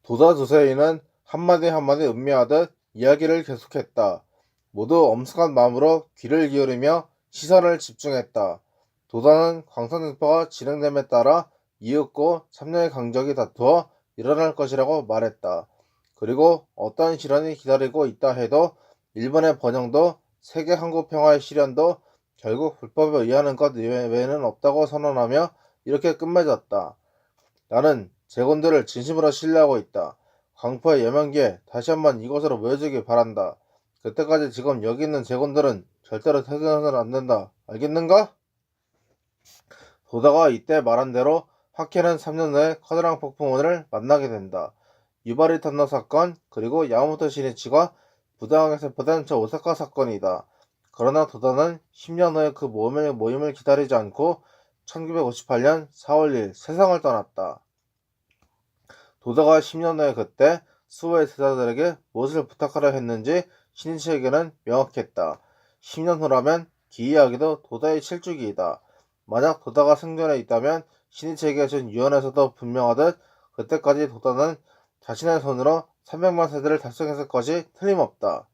도다두세이는 한마디 한마디 음미하듯 이야기를 계속했다. 모두 엄숙한 마음으로 귀를 기울이며 시선을 집중했다. 도다는 광선등파가 진행됨에 따라 이윽고 참녀의 강적이 다투어 일어날 것이라고 말했다. 그리고 어떤 실현이 기다리고 있다 해도 일본의 번영도 세계 한국 평화의 실현도 결국 불법에 의하는 것 외에는 없다고 선언하며 이렇게 끝맺었다. 나는 제군들을 진심으로 신뢰하고 있다. 광포의 여명기에 다시 한번 이곳으로 모여주길 바란다. 그때까지 지금 여기 있는 제군들은 절대로 퇴근해서는 안 된다. 알겠는가? 도다가 이때 말한 대로 하케는 3년 후에 커다란 폭풍우를 만나게 된다. 유바리 탄노 사건 그리고 야마모토 시니치가 부당하게 체포된 저 오사카 사건이다. 그러나 도다는 10년 후에 그 모임을 기다리지 않고 1958년 4월 1일 세상을 떠났다. 도다가 10년 후에 그때 수호의 제자들에게 무엇을 부탁하려 했는지 신이치에게는 명확했다. 10년 후라면 기이하게도 도다의 칠주기이다. 만약 도다가 생존해 있다면 신이치에게 준 유언에서도 분명하듯 그때까지 도다는 자신의 손으로 300만 세대를 달성했을 것이 틀림없다.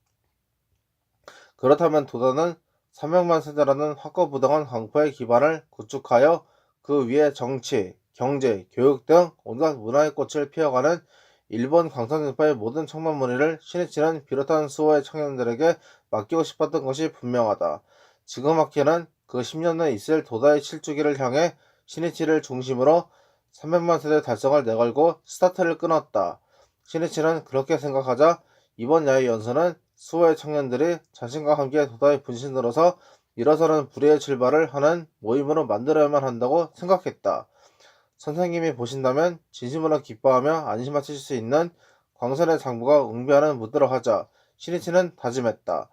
그렇다면 도다는 300만 세대라는 확고부동한 강포의 기반을 구축하여 그 위에 정치, 경제, 교육 등 온갖 문화의 꽃을 피워가는 일본 광선진파의 모든 청만무리를 신이치는 비롯한 수호의 청년들에게 맡기고 싶었던 것이 분명하다. 지그마키는 그 10년 내에 있을 도다의 칠주기를 향해 신이치를 중심으로 300만 세대 달성을 내걸고 스타트를 끊었다. 신이치는 그렇게 생각하자 이번 야외 연수는 수호의 청년들이 자신과 함께 도다의 분신으로서 일어서는 불의의 출발을 하는 모임으로 만들어야만 한다고 생각했다. 선생님이 보신다면 진심으로 기뻐하며 안심하실 수 있는 광선의 장부가 응비하는 무대로 하자 신이치는 다짐했다.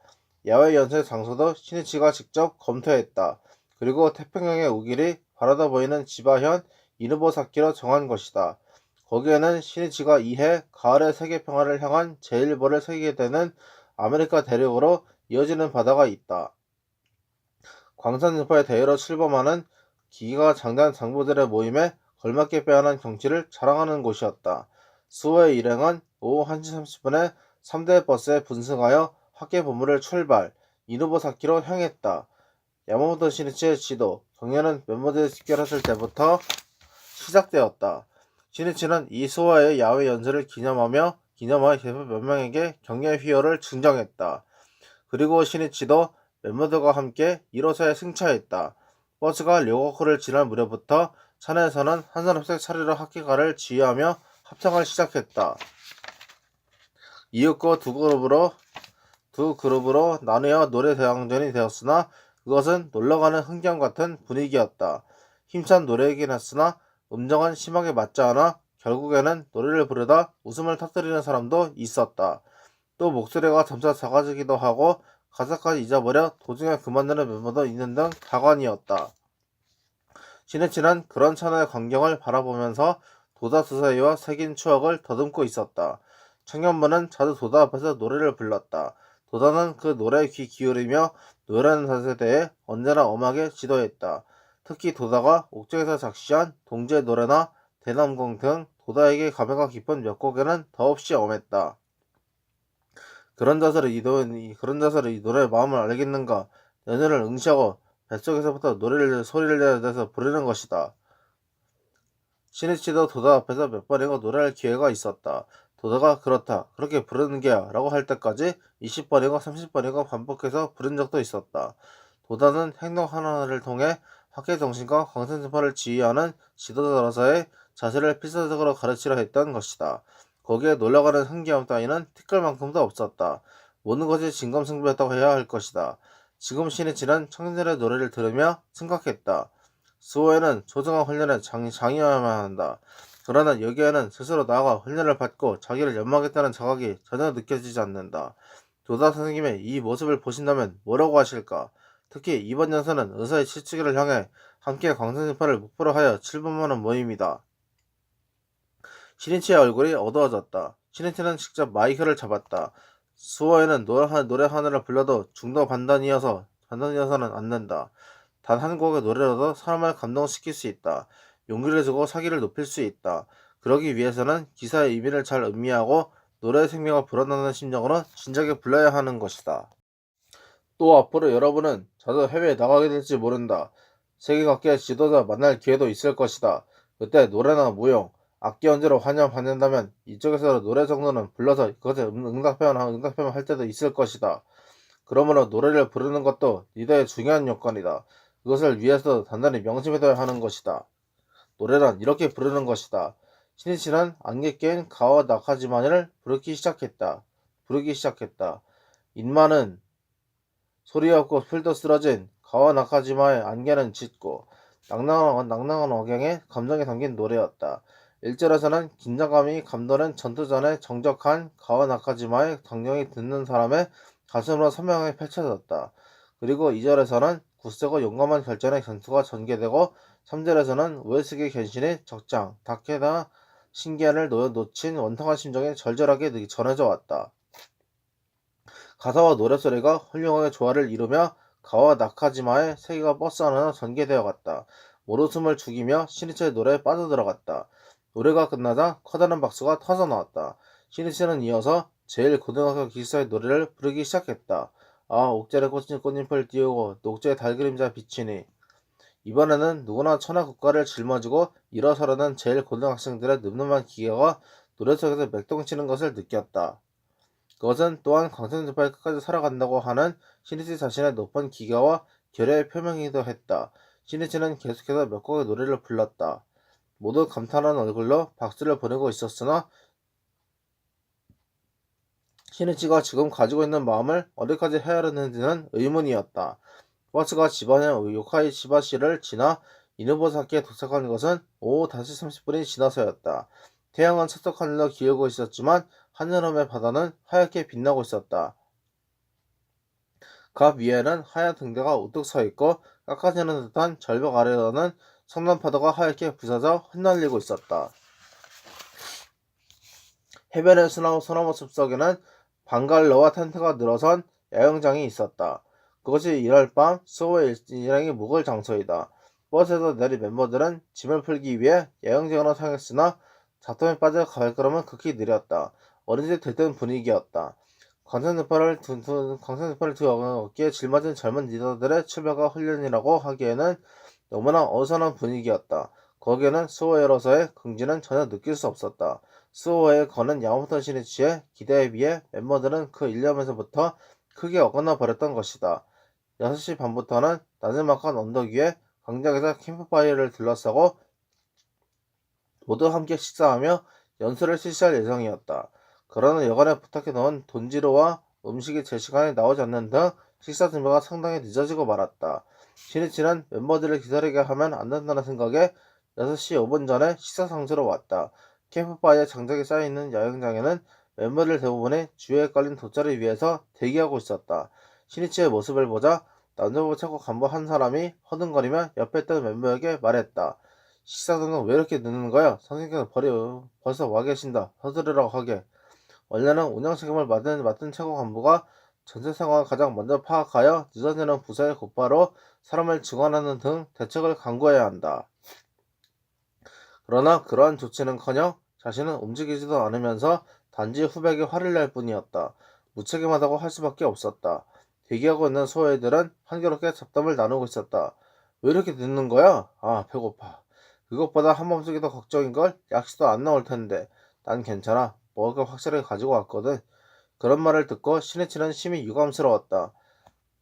야외 연수의 장소도 신이치가 직접 검토했다. 그리고 태평양의 우길이 바라다 보이는 지바현 이누보사키로 정한 것이다. 거기에는 신이치가 이해 가을의 세계 평화를 향한 제1보를 새기게 되는 아메리카 대륙으로 이어지는 바다가 있다. 광산진파의 대회로 출범하는 기기가 장대한 장부들의 모임에 걸맞게 빼어난 경치를 자랑하는 곳이었다. 수호의 일행은 오후 1시 30분에 3대 버스에 분승하여 학계 본부를 출발, 이누보사키로 향했다. 야마모토 신이치의 지도, 경례는 멤버들이 집결했을 때부터 시작되었다. 신이치는 이 수호의 야외 연설을 기념하여 대표 몇 명에게 격려의 휘호를 증정했다. 그리고 신이치도 멤버들과 함께 1호선에 승차했다. 버스가 료고쿠를 지날 무렵부터 차내에서는 한산업색 차례로 학기가를 지휘하며 합창을 시작했다. 이윽고 두 그룹으로 나뉘어 노래 대항전이 되었으나 그것은 놀러가는 흥경 같은 분위기였다. 힘찬 노래이긴 했으나 음정은 심하게 맞지 않아 결국에는 노래를 부르다 웃음을 터뜨리는 사람도 있었다. 또 목소리가 점차 작아지기도 하고 가사까지 잊어버려 도중에 그만두는 멤버도 있는 등 다관이었다. 신이치는 그런 천하의 광경을 바라보면서 도다 스사이와 새긴 추억을 더듬고 있었다. 청년부는 자주 도다 앞에서 노래를 불렀다. 도다는 그 노래에 귀 기울이며 노래하는 것에 대해 언제나 엄하게 지도했다. 특히 도다가 옥정에서 작시한 동지의 노래나 대남공 등 도다에게 감회가 깊은 몇 곡에는 더없이 엄했다. 그런 자세로 이 노래의 마음을 알겠는가? 연연을 응시하고 뱃속에서부터 소리를 내서 부르는 것이다. 신이치도 도다 앞에서 몇 번이고 노래할 기회가 있었다. 도다가 그렇다, 그렇게 부르는 게야 라고 할 때까지 20번이고 30번이고 반복해서 부른 적도 있었다. 도다는 행동 하나하나를 통해 학계 정신과 광선진파를 지휘하는 지도자로서의 자세를 필사적으로 가르치려 했던 것이다. 거기에 놀러가는 흥기함 따위는 티끌만큼도 없었다. 모든 것이 진검승부였다고 해야 할 것이다. 지금 신이치는 청년들의 노래를 들으며 생각했다. 수호에는 조등한 훈련에 장이어야만 한다. 그러나 여기에는 스스로 나아가 훈련을 받고 자기를 연마하겠다는 자각이 전혀 느껴지지 않는다. 도다 선생님의 이 모습을 보신다면 뭐라고 하실까? 특히 이번 연서는 의사의 칠주기를 향해 함께 광선진파를 목표로 하여 출범하는 모임이다. 신이치의 얼굴이 어두워졌다. 신이치는 직접 마이크를 잡았다. 수호에는 노래 하나를 불러도 중도 반단이어서는 안 된다. 단 한 곡의 노래로도 사람을 감동시킬 수 있다. 용기를 주고 사기를 높일 수 있다. 그러기 위해서는 기사의 의미를 잘 음미하고 노래의 생명을 불어넣는 심정으로 진작에 불러야 하는 것이다. 또 앞으로 여러분은 자주 해외에 나가게 될지 모른다. 세계 각국의 지도자 만날 기회도 있을 것이다. 그때 노래나 무용, 악기 연주로 환영받는다면 이쪽에서 노래 정도는 불러서 그것에 응답하면 할 때도 있을 것이다. 그러므로 노래를 부르는 것도 리더의 중요한 요건이다. 그것을 위해서 단단히 명심해둬야 하는 것이다. 노래란 이렇게 부르는 것이다. 신이치는 안개 낀 가와 나카지마니를 부르기 시작했다. 인마는 소리 없고 풀도 쓰러진 가와 나카지마의 안개는 짙고 낭낭한 억양에 감정이 담긴 노래였다. 1절에서는 긴장감이 감도는 전투전의 정적한 가와 나카지마의 강령이 듣는 사람의 가슴으로 선명하게 펼쳐졌다. 그리고 2절에서는 굳세고 용감한 결전의 전투가 전개되고 3절에서는 우에스기 겐신이 적장, 다케다 신기한을 놓친 원통한 심정이 절절하게 전해져 왔다. 가사와 노랫소리가 훌륭하게 조화를 이루며 가와 나카지마의 세계가 버스 안으로 전개되어 갔다. 모로숨을 죽이며 시니치의 노래에 빠져들어갔다. 노래가 끝나자 커다란 박수가 터져나왔다. 시니치는 이어서 제일 고등학교 기사의 노래를 부르기 시작했다. 아, 옥절에 꽃잎을 띄우고 녹조의 달그림자 비치니. 이번에는 누구나 천하 국가를 짊어지고 일어서려는 제일 고등학생들의 늠름한 기계가 노래 속에서 맥동치는 것을 느꼈다. 그것은 또한 광선지파에 끝까지 살아간다고 하는 시니치 자신의 높은 기가와 결의의 표명이기도 했다. 시니치는 계속해서 몇 곡의 노래를 불렀다. 모두 감탄하는 얼굴로 박수를 보내고 있었으나 시니치가 지금 가지고 있는 마음을 어디까지 헤아렸는지는 의문이었다. 버스가 지반의 요카이시바시를 지나 이누보사키에 도착한 것은 오후 5시 30분이 지나서였다. 태양은 서쪽 하늘로 기울고 있었지만 한여름의 바다는 하얗게 빛나고 있었다. 갑 위에는 하얀 등대가 우뚝 서 있고 깎아지는 듯한 절벽 아래로는 성난파도가 하얗게 부서져 흩날리고 있었다. 해변의 소나무 숲속에는 방갈로와 텐트가 늘어선 야영장이 있었다. 그것이 1월 밤 수호의 일행이 묵을 장소이다. 버스에서 내린 멤버들은 짐을 풀기 위해 야영장으로 향했으나 작동에 빠져 발걸음은 극히 느렸다. 어린이집 들뜬 분위기였다. 광선대파를 두 어깨에 짊어진 젊은 리더들의 출발과 훈련이라고 하기에는 너무나 어수선한 분위기였다. 거기에는 수호에로서의 긍지는 전혀 느낄 수 없었다. 수호에 거는 야마모토 시니치의 기대에 비해 멤버들은 그 일념에서부터 크게 어긋나 버렸던 것이다. 6시 반부터는 나즈막한 언덕 위에 광장에서 캠프파이어를 둘러싸고 모두 함께 식사하며 연수를 실시할 예정이었다. 그러나 여간에 부탁해 놓은 돈지로와 음식이 제 시간에 나오지 않는 등 식사 준비가 상당히 늦어지고 말았다. 시니치는 멤버들을 기다리게 하면 안 된다는 생각에 6시 5분 전에 식사 장소로 왔다. 캠프파이어 장작이 쌓여있는 야영장에는 멤버들 대부분이 주위에 깔린 돗자리 위에서 대기하고 있었다. 시니치의 모습을 보자 남자부 최고 간부 한 사람이 허둥거리며 옆에 있던 멤버에게 말했다. 식사는 왜 이렇게 늦는 거야? 선생님께서 벌써 와 계신다. 서두르라고 하게. 원래는 운영 책임을 맡은 최고 간부가 전체 상황을 가장 먼저 파악하여 늦어지는 부서에 곧바로 사람을 증언하는 등 대책을 강구해야 한다. 그러나 그러한 조치는커녕 자신은 움직이지도 않으면서 단지 후배에게 화를 낼 뿐이었다. 무책임하다고 할 수밖에 없었다. 대기하고 있는 소애들은 한결없게 잡담을 나누고 있었다. 왜 이렇게 늦는 거야? 아, 배고파. 그것보다 한 몸속이 더 걱정인걸? 약시도 안 나올 텐데. 난 괜찮아. 먹을 거 확실하게 가지고 왔거든. 그런 말을 듣고 시니치는 심히 유감스러웠다.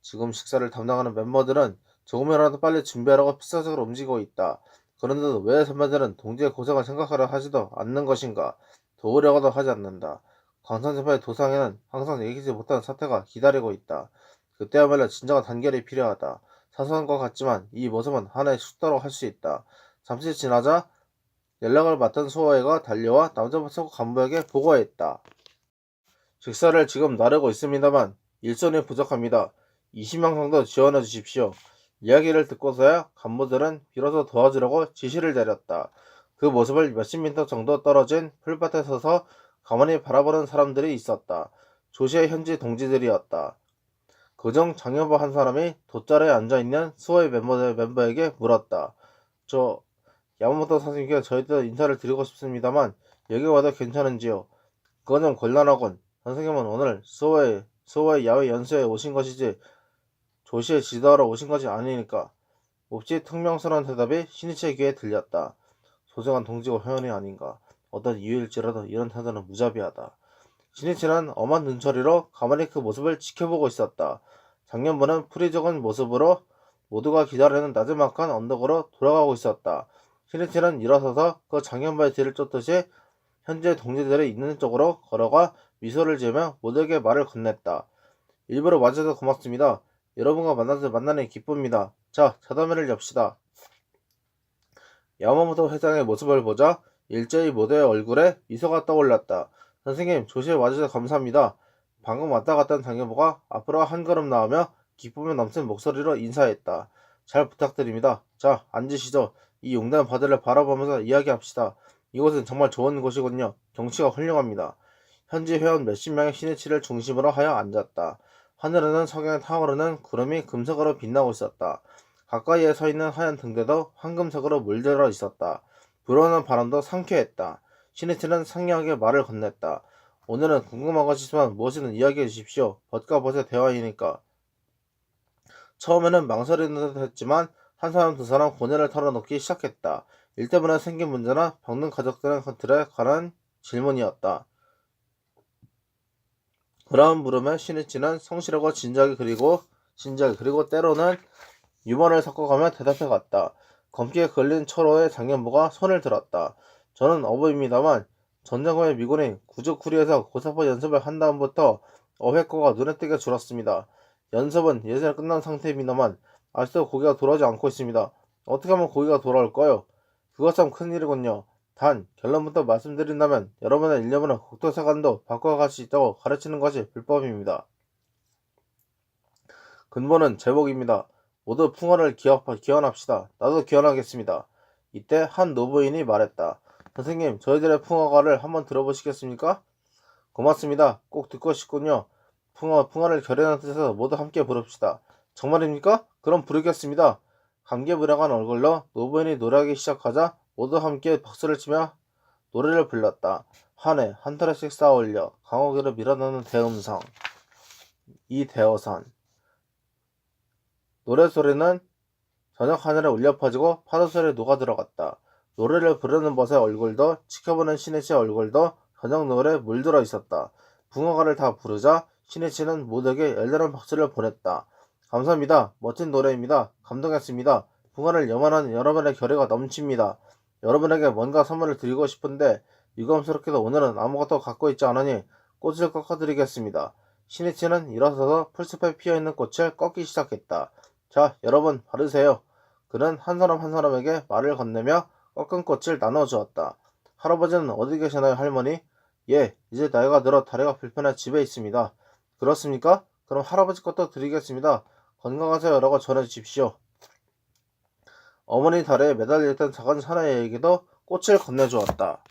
지금 식사를 담당하는 멤버들은 조금이라도 빨리 준비하라고 필사적으로 움직이고 있다. 그런데도 왜 선배들은 동지의 고생을 생각하려 하지도 않는 것인가? 도우려고도 하지 않는다. 광산재파의 도상에는 항상 예기치 못한 사태가 기다리고 있다. 그때야말로 진정한 단결이 필요하다. 사소한 것 같지만 이 모습은 하나의 숫자로 할 수 있다. 잠시 지나자 연락을 맡은 소호애가 달려와 남자부터 간부에게 보고했다. 식사를 지금 나르고 있습니다만 일손이 부족합니다. 20명 정도 지원해 주십시오. 이야기를 듣고서야 간부들은 비로소 도와주려고 지시를 내렸다. 그 모습을 몇십 미터 정도 떨어진 풀밭에 서서 가만히 바라보는 사람들이 있었다. 조시의 현지 동지들이었다. 그중 장여부 한 사람이 돗자리에 앉아있는 수호의 멤버에게 물었다. 저 야마모토 선생님께 저희도 인사를 드리고 싶습니다만 여기 와도 괜찮은지요? 그건 좀 곤란하군. 선생님은 오늘 수호의 야외 연수에 오신 것이지 조시에 지도하러 오신 것이 아니니까. 몹시 퉁명스러운 대답이 신이치의 귀에 들렸다. 소중한 동지고 회원이 아닌가. 어떤 이유일지라도 이런 태도는 무자비하다. 신이치는 엄한 눈초리로 가만히 그 모습을 지켜보고 있었다. 작년보는 풀이 적은 모습으로 모두가 기다리는 나지막한 언덕으로 돌아가고 있었다. 신이치는 일어서서 그 작년바의 뒤를 쫓듯이 현재 동지들이 있는 쪽으로 걸어가 미소를 지으며 모두에게 말을 건넸다. 일부러 와주셔서 고맙습니다. 여러분과 만나니 기쁩니다. 자, 자담회를 엽시다. 야마모토 회장의 모습을 보자 일제히 모두의 얼굴에 미소가 떠올랐다. 선생님, 조시에 와주셔서 감사합니다. 방금 왔다 갔던 장교부가 앞으로 한 걸음 나오며 기쁨에 넘친 목소리로 인사했다. 잘 부탁드립니다. 자, 앉으시죠. 이 용단 바다를 바라보면서 이야기합시다. 이곳은 정말 좋은 곳이군요. 경치가 훌륭합니다. 현지 회원 몇십 명의 시니치를 중심으로 하여 앉았다. 하늘에는 석양에 타오르는 구름이 금색으로 빛나고 있었다. 가까이에 서 있는 하얀 등대도 황금색으로 물들어 있었다. 불어오는 바람도 상쾌했다. 시니치는 상냥하게 말을 건넸다. 오늘은 궁금한 것이 있으면 무엇이든 이야기해 주십시오. 벗과 벗의 대화이니까. 처음에는 망설이는 듯 했지만 한 사람 두 사람 고뇌를 털어놓기 시작했다. 일 때문에 생긴 문제나 병든 가족들에 관한 질문이었다. 그러한 물음에 시니치는 성실하고 진지하게 그리고 때로는 유머를 섞어가며 대답해갔다. 검기에 걸린 철호의 장년부가 손을 들었다. 저는 어부입니다만 전쟁 후에 미군이 구조쿠리에서 고사포 연습을 한 다음부터 어획고가 눈에 띄게 줄었습니다. 연습은 예전에 끝난 상태입니다만 아직도 고기가 돌아오지 않고 있습니다. 어떻게 하면 고기가 돌아올까요? 그것 참 큰일이군요. 단 결론부터 말씀드린다면 여러분의 일념으로 국토세관도 바꿔갈 수 있다고 가르치는 것이 불법입니다. 근본은 제복입니다. 모두 풍어를 기원합시다. 나도 기원하겠습니다. 이때 한 노부인이 말했다. 선생님, 저희들의 풍어가를 한번 들어보시겠습니까? 고맙습니다. 꼭 듣고 싶군요. 풍어를 결연한 뜻에서 모두 함께 부릅시다. 정말입니까? 그럼 부르겠습니다. 감개무량한 얼굴로 노부인이 노래하기 시작하자 모두 함께 박수를 치며 노래를 불렀다. 한 해 한 타래씩 쌓아올려 강호기로 밀어넣는 대음성. 이 대어선. 노래소리는 저녁 하늘에 울려 퍼지고 파도소리에 녹아들어갔다. 노래를 부르는 벗의 얼굴도 지켜보는 시니치의 얼굴도 저녁 노을에 물들어 있었다. 붕어가를 다 부르자 시니치는 모두에게 열렬한 박수를 보냈다. 감사합니다. 멋진 노래입니다. 감동했습니다. 붕어를 염원하는 여러분의 결의가 넘칩니다. 여러분에게 뭔가 선물을 드리고 싶은데 유감스럽게도 오늘은 아무것도 갖고 있지 않으니 꽃을 꺾어드리겠습니다. 시니치는 일어서서 풀숲에 피어있는 꽃을 꺾기 시작했다. 자, 여러분 바르세요. 그는 한 사람 한 사람에게 말을 건네며 꺾은 꽃을 나눠주었다. 할아버지는 어디 계시나요, 할머니? 예, 이제 나이가 들어 다리가 불편해 집에 있습니다. 그렇습니까? 그럼 할아버지 것도 드리겠습니다. 건강하세요 라고 전해주십시오. 어머니 다리에 매달려있던 작은 사내에게도 꽃을 건네주었다.